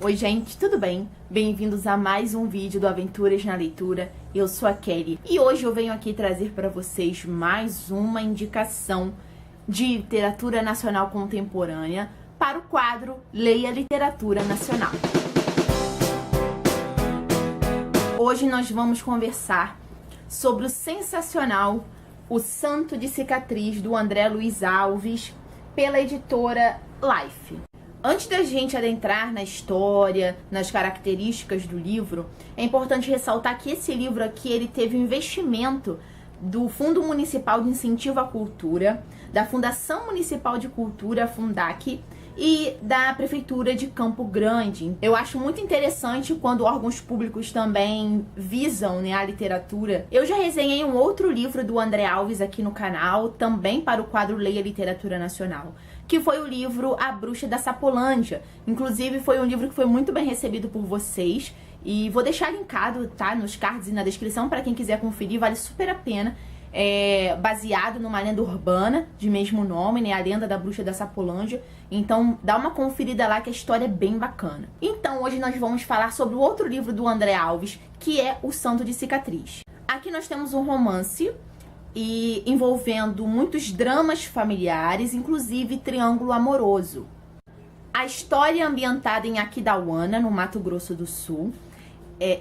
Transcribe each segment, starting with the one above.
Oi gente, tudo bem? Bem-vindos a mais um vídeo do Aventuras na Leitura. Eu sou a Kelly e hoje eu venho aqui trazer para vocês mais uma indicação de literatura nacional contemporânea para o quadro Leia Literatura Nacional. Hoje nós vamos conversar sobre o sensacional O Santo de Cicatriz, do André Luiz Alves, pela editora Life. Antes da gente adentrar na história, nas características do livro, é importante ressaltar que esse livro aqui ele teve um investimento do Fundo Municipal de Incentivo à Cultura, da Fundação Municipal de Cultura, Fundac, e da Prefeitura de Campo Grande. Eu acho muito interessante quando órgãos públicos também visam, né, a literatura. Eu já resenhei um outro livro do André Alves aqui no canal, também para o quadro Leia Literatura Nacional, que foi o livro A Bruxa da Sapolândia. Inclusive foi um livro que foi muito bem recebido por vocês e vou deixar linkado, tá, nos cards e na descrição para quem quiser conferir, vale super a pena. É baseado numa lenda urbana de mesmo nome, né, a lenda da Bruxa da Sapolândia. Então dá uma conferida lá que a história é bem bacana. Então hoje nós vamos falar sobre o outro livro do André Alves, que é O Santo de Cicatriz. Aqui nós temos um romance e envolvendo muitos dramas familiares, inclusive triângulo amoroso. A história é ambientada em Aquidauana, no Mato Grosso do Sul,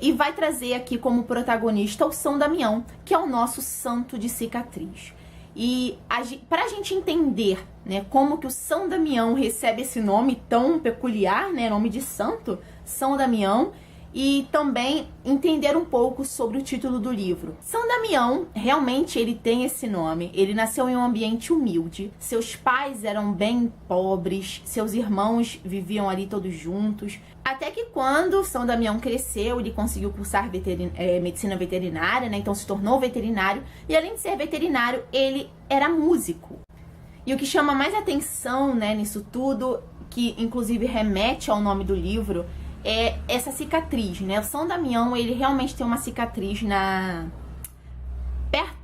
e vai trazer aqui como protagonista o São Damião, que é o nosso santo de cicatriz. E para a gente entender, né, como que o São Damião recebe esse nome tão peculiar, né, nome de santo, São Damião, e também entender um pouco sobre o título do livro. São Damião, realmente ele tem esse nome, ele nasceu em um ambiente humilde, seus pais eram bem pobres, seus irmãos viviam ali todos juntos, até que quando São Damião cresceu, ele conseguiu cursar medicina veterinária, né, então se tornou veterinário, e além de ser veterinário, ele era músico. E o que chama mais atenção, né, nisso tudo, que inclusive remete ao nome do livro, é essa cicatriz, né? O São Damião, ele realmente tem uma cicatriz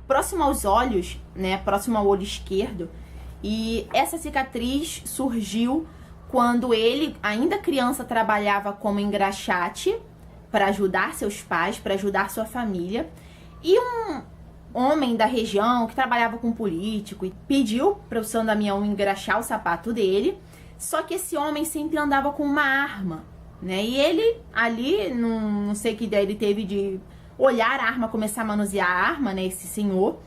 próximo aos olhos, né? Próximo ao olho esquerdo. E essa cicatriz surgiu quando ele, ainda criança, trabalhava como engraxate para ajudar seus pais, para ajudar sua família. E um homem da região que trabalhava com político e pediu para o São Damião engraxar o sapato dele. Só que esse homem sempre andava com uma arma, né? E ele ali, não sei que ideia ele teve de olhar a arma, começar a manusear a arma, né, esse senhor,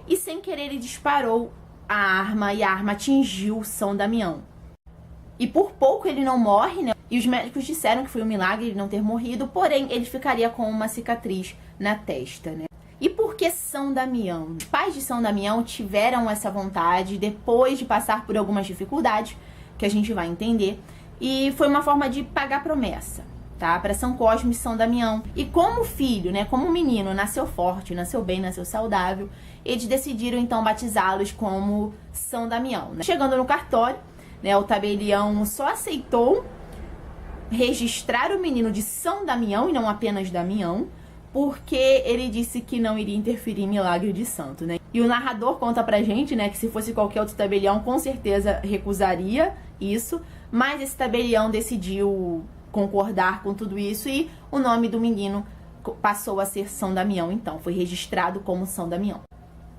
e sem querer ele disparou a arma e a arma atingiu São Damião. E por pouco ele não morre, né? E os médicos disseram que foi um milagre ele não ter morrido, porém ele ficaria com uma cicatriz na testa, né? E por que São Damião? Os pais de São Damião tiveram essa vontade depois de passar por algumas dificuldades, que a gente vai entender. E foi uma forma de pagar promessa, tá? Para São Cosme e São Damião. E como o filho, né, como o menino nasceu forte, nasceu bem, nasceu saudável, eles decidiram então batizá-los como São Damião, né? Chegando no cartório, né, o tabelião só aceitou registrar o menino de São Damião e não apenas Damião, porque ele disse que não iria interferir em milagre de santo, né? E o narrador conta pra gente, né, que se fosse qualquer outro tabelião, com certeza recusaria isso, mas esse tabelião decidiu concordar com tudo isso e o nome do menino passou a ser São Damião, então, foi registrado como São Damião.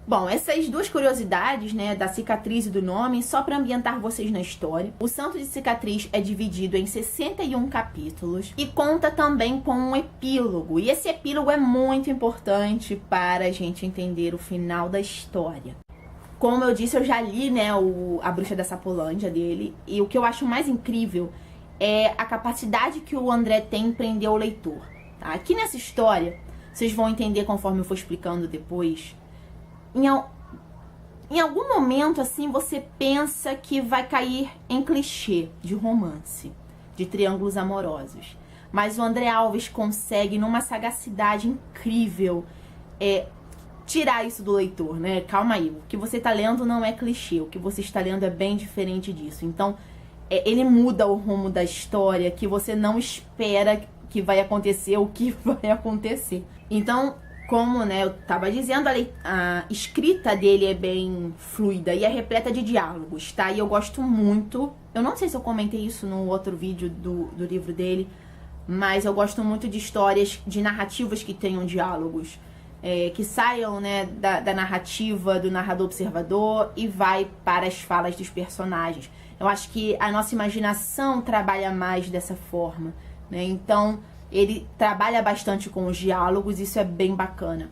Bom, essas duas curiosidades, né, da cicatriz e do nome, só para ambientar vocês na história. O Santo de Cicatriz é dividido em 61 capítulos e conta também com um epílogo. E esse epílogo é muito importante para a gente entender o final da história. Como eu disse, eu já li, né, A Bruxa da Sapolândia dele, e o que eu acho mais incrível é a capacidade que o André tem em prender o leitor. Tá? Aqui nessa história, vocês vão entender conforme eu for explicando depois. Em algum momento, assim, você pensa que vai cair em clichê de romance, de triângulos amorosos. Mas o André Alves consegue, numa sagacidade incrível, tirar isso do leitor, né? Calma aí, o que você tá lendo não é clichê, o que você está lendo é bem diferente disso. Então, ele muda o rumo da história, que você não espera que vai acontecer o que vai acontecer. Então, Como, né, eu tava dizendo, a escrita dele é bem fluida e é repleta de diálogos, tá? E eu gosto muito, eu não sei se eu comentei isso no outro vídeo do livro dele, mas eu gosto muito de histórias, de narrativas que tenham diálogos, que saiam, né, da narrativa do narrador observador e vai para as falas dos personagens. Eu acho que a nossa imaginação trabalha mais dessa forma, né? Então, ele trabalha bastante com os diálogos, isso é bem bacana.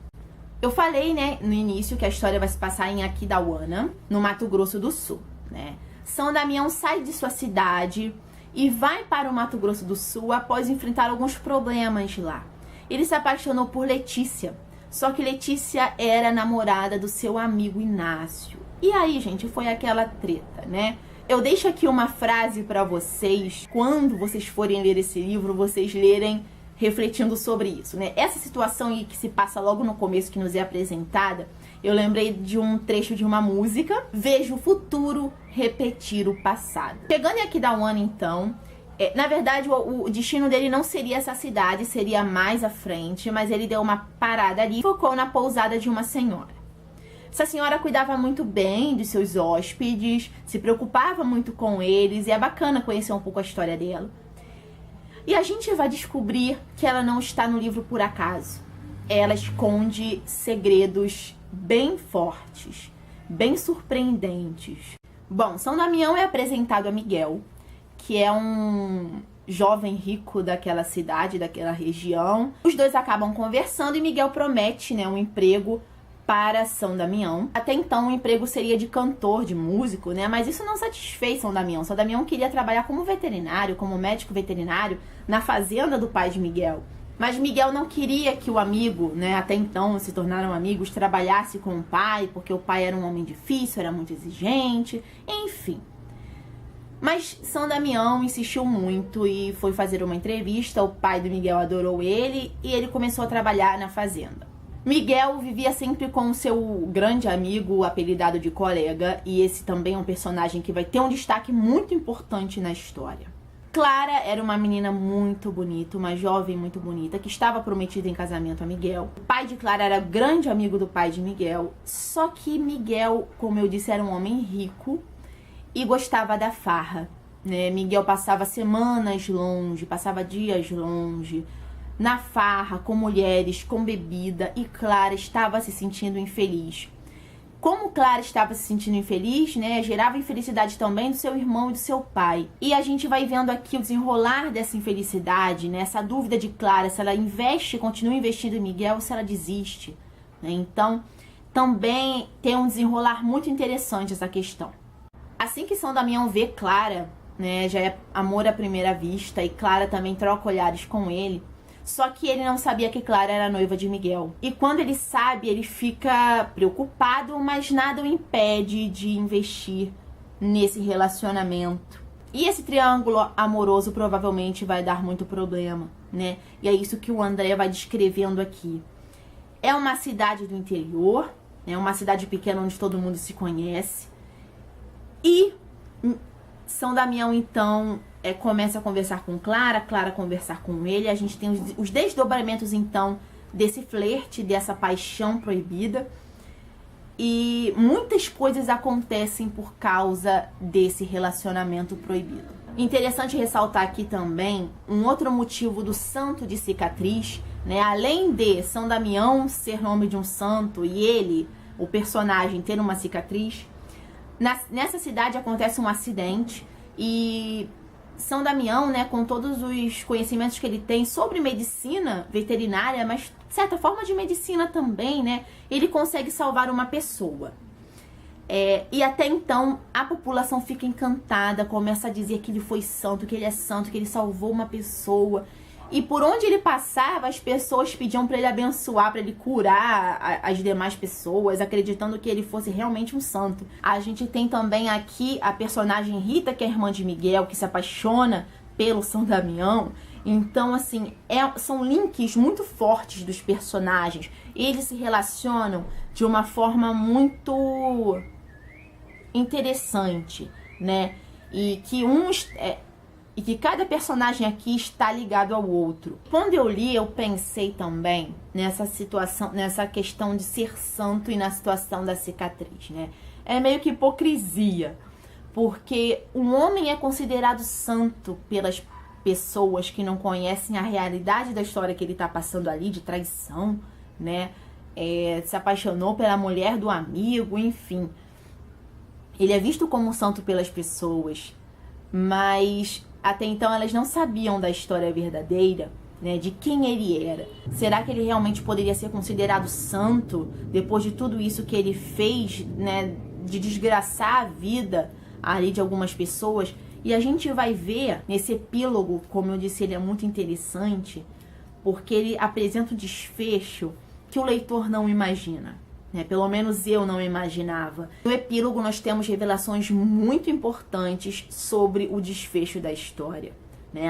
Eu falei, né, no início que a história vai se passar em Aquidauana, no Mato Grosso do Sul, né? São Damião sai de sua cidade e vai para o Mato Grosso do Sul após enfrentar alguns problemas lá. Ele se apaixonou por Letícia, só que Letícia era namorada do seu amigo Inácio. E aí, gente, foi aquela treta, né? Eu deixo aqui uma frase para vocês, quando vocês forem ler esse livro, vocês lerem refletindo sobre isso, né? Essa situação aí que se passa logo no começo, que nos é apresentada, eu lembrei de um trecho de uma música, vejo o futuro repetir o passado. Chegando em Aquidauana, então, na verdade o destino dele não seria essa cidade, seria mais à frente, mas ele deu uma parada ali e focou na pousada de uma senhora. Essa senhora cuidava muito bem dos seus hóspedes, se preocupava muito com eles, e é bacana conhecer um pouco a história dela. E a gente vai descobrir que ela não está no livro por acaso. Ela esconde segredos bem fortes, bem surpreendentes. Bom, São Damião é apresentado a Miguel, que é um jovem rico daquela cidade, daquela região. Os dois acabam conversando e Miguel promete, né, um emprego para São Damião. Até então o emprego seria de cantor, de músico, né? Mas isso não satisfez São Damião. São Damião queria trabalhar como veterinário, como médico veterinário, na fazenda do pai de Miguel. Mas Miguel não queria que o amigo, né, até então se tornaram amigos, trabalhasse com o pai, porque o pai era um homem difícil, era muito exigente, enfim. Mas São Damião insistiu muito e foi fazer uma entrevista. O pai do Miguel adorou ele e ele começou a trabalhar na fazenda. Miguel vivia sempre com o seu grande amigo, apelidado de Colega, e esse também é um personagem que vai ter um destaque muito importante na história. Clara era uma menina muito bonita, uma jovem muito bonita, que estava prometida em casamento a Miguel. O pai de Clara era grande amigo do pai de Miguel, só que Miguel, como eu disse, era um homem rico e gostava da farra, né? Miguel passava semanas longe, passava dias longe, na farra, com mulheres, com bebida, e Clara estava se sentindo infeliz. Como Clara estava se sentindo infeliz, né, gerava infelicidade também do seu irmão e do seu pai. E a gente vai vendo aqui o desenrolar dessa infelicidade, né, essa dúvida de Clara, se ela investe, continua investindo em Miguel, ou se ela desiste, né? Então, também tem um desenrolar muito interessante essa questão. Assim que São Damião vê Clara, né, já é amor à primeira vista, e Clara também troca olhares com ele. Só que ele não sabia que Clara era noiva de Miguel. E quando ele sabe, ele fica preocupado, mas nada o impede de investir nesse relacionamento. E esse triângulo amoroso provavelmente vai dar muito problema, né? E é isso que o André vai descrevendo aqui. É uma cidade do interior, né? Uma cidade pequena onde todo mundo se conhece. E São Damião, então, começa a conversar com Clara, Clara conversar com ele. A gente tem os desdobramentos, então, desse flerte, dessa paixão proibida. E muitas coisas acontecem por causa desse relacionamento proibido. Interessante ressaltar aqui também um outro motivo do santo de cicatriz, né? Além de São Damião ser nome de um santo e ele, o personagem, ter uma cicatriz, nessa cidade acontece um acidente e São Damião, né, com todos os conhecimentos que ele tem sobre medicina veterinária, mas de certa forma de medicina também, né, ele consegue salvar uma pessoa. E até então a população fica encantada, começa a dizer que ele foi santo, que ele é santo, que ele salvou uma pessoa. E por onde ele passava, as pessoas pediam para ele abençoar, para ele curar as demais pessoas, acreditando que ele fosse realmente um santo. A gente tem também aqui a personagem Rita, que é a irmã de Miguel, que se apaixona pelo São Damião. Então, assim, são links muito fortes dos personagens. Eles se relacionam de uma forma muito interessante, né? E que uns e que cada personagem aqui está ligado ao outro. Quando eu li, eu pensei também nessa situação, nessa questão de ser santo e na situação da cicatriz, né? É meio que hipocrisia, porque um homem é considerado santo pelas pessoas que não conhecem a realidade da história que ele está passando ali, de traição, né? Se apaixonou pela mulher do amigo, enfim. Ele é visto como santo pelas pessoas, mas até então elas não sabiam da história verdadeira, né, de quem ele era. Será que ele realmente poderia ser considerado santo depois de tudo isso que ele fez, né, de desgraçar a vida ali de algumas pessoas? E a gente vai ver nesse epílogo, como eu disse, ele é muito interessante, porque ele apresenta um desfecho que o leitor não imagina. Pelo menos eu não imaginava. No epílogo nós temos revelações muito importantes sobre o desfecho da história.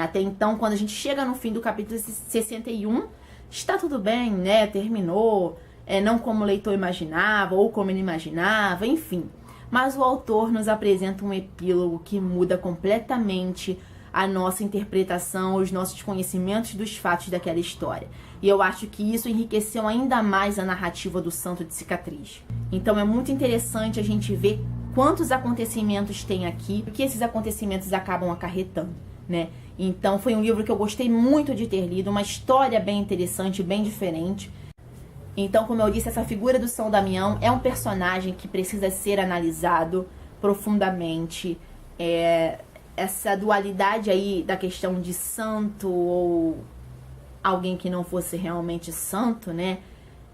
Até então, quando a gente chega no fim do capítulo 61, está tudo bem, né? Terminou, não como o leitor imaginava, ou como ele imaginava, enfim. Mas o autor nos apresenta um epílogo que muda completamente a nossa interpretação, os nossos conhecimentos dos fatos daquela história. E eu acho que isso enriqueceu ainda mais a narrativa do Santo de Cicatriz. Então é muito interessante a gente ver quantos acontecimentos tem aqui, o que esses acontecimentos acabam acarretando, né? Então foi um livro que eu gostei muito de ter lido, uma história bem interessante, bem diferente. Então, como eu disse, essa figura do São Damião é um personagem que precisa ser analisado profundamente. Essa dualidade aí da questão de santo ou alguém que não fosse realmente santo, né?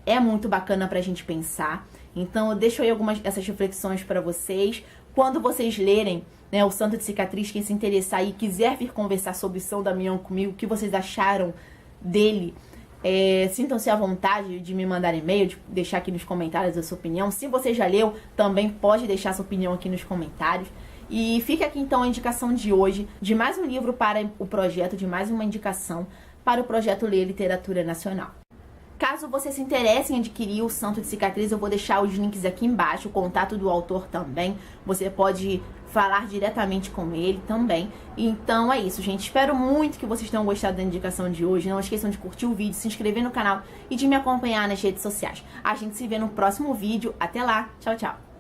É muito bacana pra gente pensar. Então eu deixo aí algumas dessas reflexões pra vocês. Quando vocês lerem, né, o Santo de Cicatriz, quem se interessar e quiser vir conversar sobre São Damião comigo, o que vocês acharam dele, sintam-se à vontade de me mandar e-mail, de deixar aqui nos comentários a sua opinião. Se você já leu, também pode deixar sua opinião aqui nos comentários. E fica aqui então a indicação de hoje, de mais um livro para o projeto, de mais uma indicação para o projeto Ler Literatura Nacional. Caso você se interesse em adquirir o Santo de Cicatriz, eu vou deixar os links aqui embaixo, o contato do autor também. Você pode falar diretamente com ele também. Então é isso, gente. Espero muito que vocês tenham gostado da indicação de hoje. Não esqueçam de curtir o vídeo, se inscrever no canal e de me acompanhar nas redes sociais. A gente se vê no próximo vídeo. Até lá. Tchau, tchau.